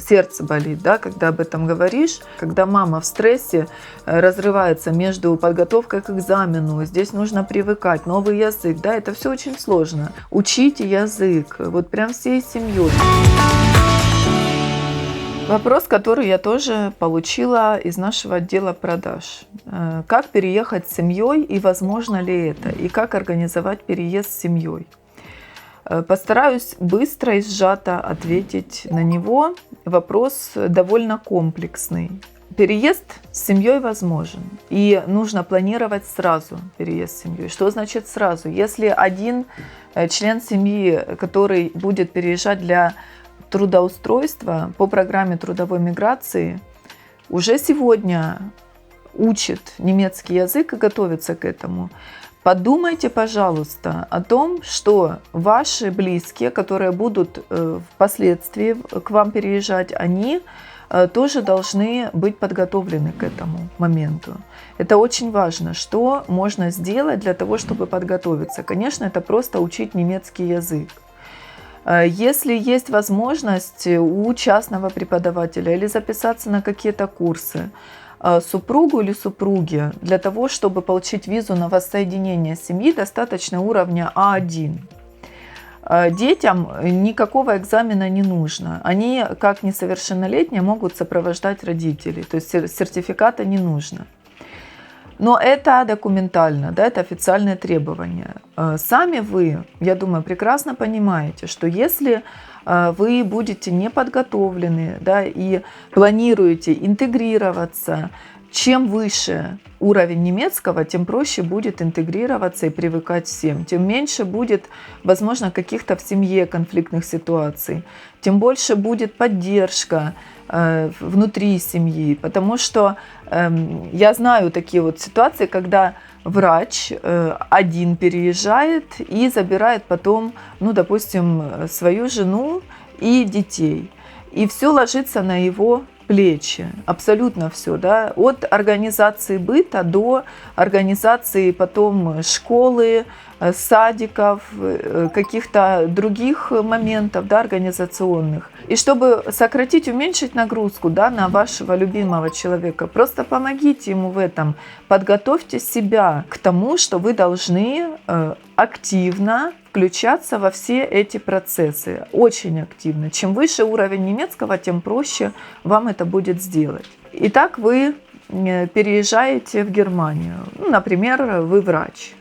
сердце болит, да, когда об этом говоришь, когда мама в стрессе разрывается между подготовкой к экзамену, здесь нужно привыкать, новый язык, да, это все очень сложно. Учите язык, вот прям всей семьей. Вопрос, который я тоже получила из нашего отдела продаж. Как переехать с семьей и возможно ли это? И как организовать переезд с семьей? Постараюсь быстро и сжато ответить на него. Вопрос довольно комплексный. Переезд с семьей возможен. И нужно планировать сразу переезд с семьей. Что значит сразу? Если один член семьи, который будет переезжать для трудоустройства по программе трудовой миграции, уже сегодня учит немецкий язык и готовится к этому, подумайте, пожалуйста, о том, что ваши близкие, которые будут впоследствии к вам переезжать, они тоже должны быть подготовлены к этому моменту. Это очень важно. Что можно сделать для того, чтобы подготовиться? Конечно, это просто учить немецкий язык. Если есть возможность у частного преподавателя или записаться на какие-то курсы, супругу или супруге для того, чтобы получить визу на воссоединение семьи, достаточно уровня А1. Детям никакого экзамена не нужно. Они, как несовершеннолетние, могут сопровождать родителей, то есть сертификата не нужно. Но это документально, да, это официальное требование. Сами вы, я думаю, прекрасно понимаете, что если вы будете не подготовлены, да, и планируете интегрироваться, чем выше уровень немецкого, тем проще будет интегрироваться и привыкать всем. Тем меньше будет, возможно, каких-то в семье конфликтных ситуаций. Тем больше будет поддержка внутри семьи. Потому что я знаю такие вот ситуации, когда врач один переезжает и забирает потом, ну, допустим, свою жену и детей. И все ложится на его плечи, абсолютно все, да, от организации быта до организации потом школы, садиков, каких-то других моментов, да, организационных. И чтобы сократить, уменьшить нагрузку, да, на вашего любимого человека, просто помогите ему в этом, подготовьте себя к тому, что вы должны активно включаться во все эти процессы, очень активно. Чем выше уровень немецкого, тем проще вам это будет сделать. Итак, вы переезжаете в Германию, ну, например, вы врач,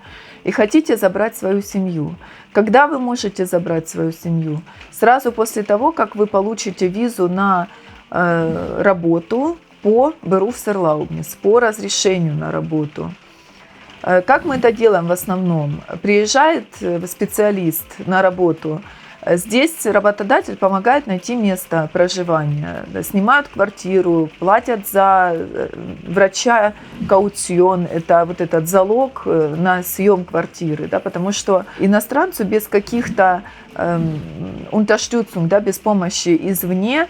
и хотите забрать свою семью. Когда вы можете забрать свою семью? Сразу после того, как вы получите визу на работу по Berufserlaubnis, по разрешению на работу. Как мы это делаем в основном? Приезжает специалист на работу. Здесь работодатель помогает найти место проживания. Снимают квартиру, платят за врача каутион, это вот этот залог на съем квартиры, да, потому что иностранцу без каких-то Unterstützung, да, без помощи извне,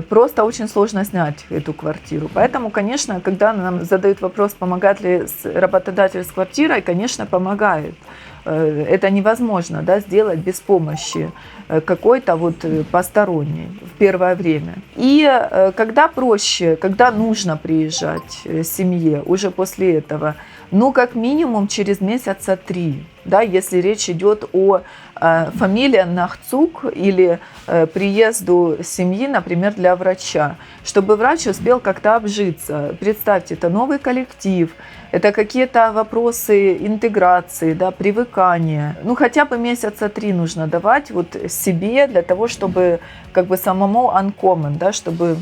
просто очень сложно снять эту квартиру. Поэтому, конечно, когда нам задают вопрос, помогает ли работодатель с квартирой, конечно, помогает. Это невозможно, да, сделать без помощи какой-то вот посторонней в первое время. И когда проще, когда нужно приезжать семье уже после этого, ну, как минимум через месяца 3, да, если речь идет о фамилии Нахцуг или приезду семьи, например, для врача, чтобы врач успел как-то обжиться. Представьте, это новый коллектив, это какие-то вопросы интеграции, да, привыкания. Ну, хотя бы месяца 3 нужно давать вот себе для того, чтобы как бы самому uncommon, да, чтобы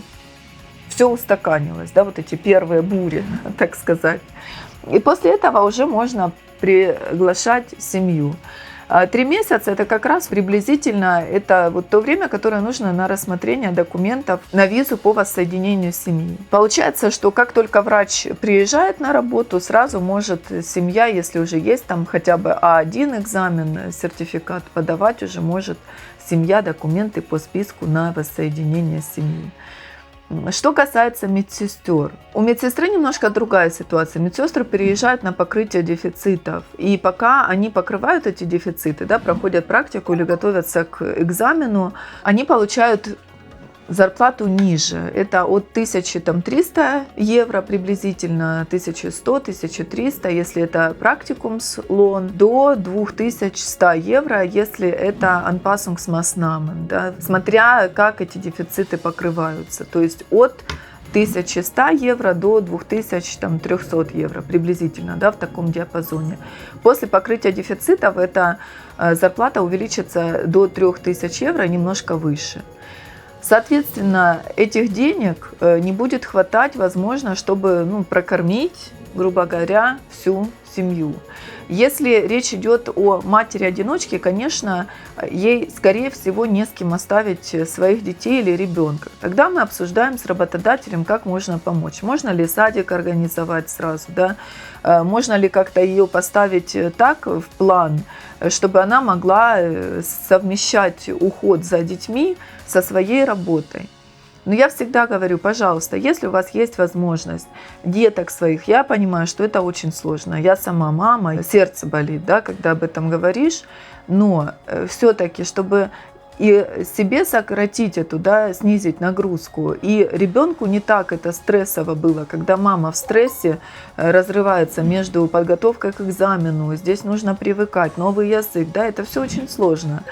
все устаканилось, да, вот эти первые бури, так сказать. И после этого уже можно приглашать семью. 3 месяца – это как раз приблизительно это вот то время, которое нужно на рассмотрение документов на визу по воссоединению семьи. Получается, что как только врач приезжает на работу, сразу может семья, если уже есть там хотя бы А1 экзамен, сертификат, подавать уже может семья документы по списку на воссоединение семьи. Что касается медсестер. У медсестры немножко другая ситуация. Медсестры переезжают на покрытие дефицитов. И пока они покрывают эти дефициты, да, проходят практику или готовятся к экзамену, они получают зарплату ниже. Это от 1300 евро приблизительно, 1100-1300, если это практикумс-лон, до 2100 евро, если это Anpassungsmaßnahmen, да, смотря как эти дефициты покрываются. То есть от 1100 евро до 2300 евро приблизительно, да, в таком диапазоне. После покрытия дефицитов эта зарплата увеличится до 3000 евро, немножко выше. Соответственно, этих денег не будет хватать, возможно, чтобы прокормить, грубо говоря, всю семью. Если речь идет о матери-одиночке, конечно, ей, скорее всего, не с кем оставить своих детей или ребенка. Тогда мы обсуждаем с работодателем, как можно помочь. Можно ли садик организовать сразу, да? Можно ли как-то ее поставить так в план, чтобы она могла совмещать уход за детьми со своей работой. Но я всегда говорю, пожалуйста, если у вас есть возможность деток своих, я понимаю, что это очень сложно. Я сама мама, сердце болит, да, когда об этом говоришь, но все-таки, чтобы и себе сократить эту, да, снизить нагрузку, и ребенку не так это стрессово было, когда мама в стрессе разрывается между подготовкой к экзамену, здесь нужно привыкать, новый язык, да, это все очень сложно.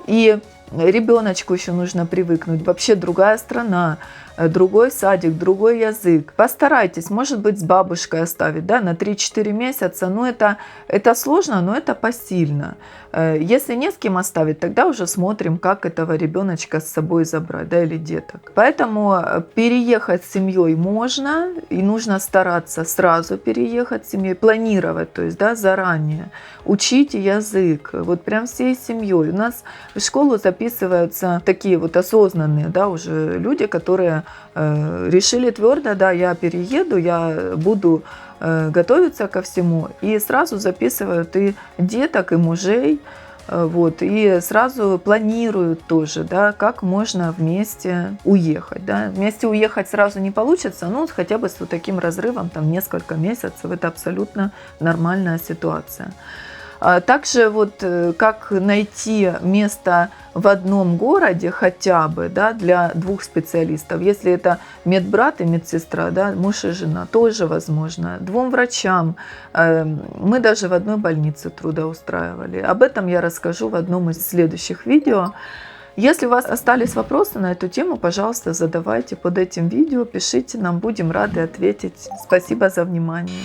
И ребеночку еще нужно привыкнуть, вообще другая страна, другой садик, другой язык. Постарайтесь, может быть, с бабушкой оставить, да, на 3-4 месяца. Ну, это сложно, но это посильно. Если не с кем оставить, тогда уже смотрим, как этого ребеночка с собой забрать, да, или деток. Поэтому переехать с семьей можно, и нужно стараться сразу переехать с семьей, планировать, то есть, да, заранее. Учите язык, вот прям всей семьей. У нас в школу записываются такие вот осознанные, да, уже люди, которые решили твердо, да, я перееду, я буду готовиться ко всему, и сразу записывают и деток, и мужей, вот, и сразу планируют тоже, да, как можно вместе уехать, да. Вместе уехать сразу не получится, но хотя бы с вот таким разрывом, там, несколько месяцев, это абсолютно нормальная ситуация. Также вот как найти место в одном городе хотя бы, да, для 2 специалистов. Если это медбрат и медсестра, да, муж и жена, тоже возможно. 2 врачам. Мы даже в одной больнице трудоустраивали. Об этом я расскажу в одном из следующих видео. Если у вас остались вопросы на эту тему, пожалуйста, задавайте под этим видео, пишите, нам будем рады ответить. Спасибо за внимание.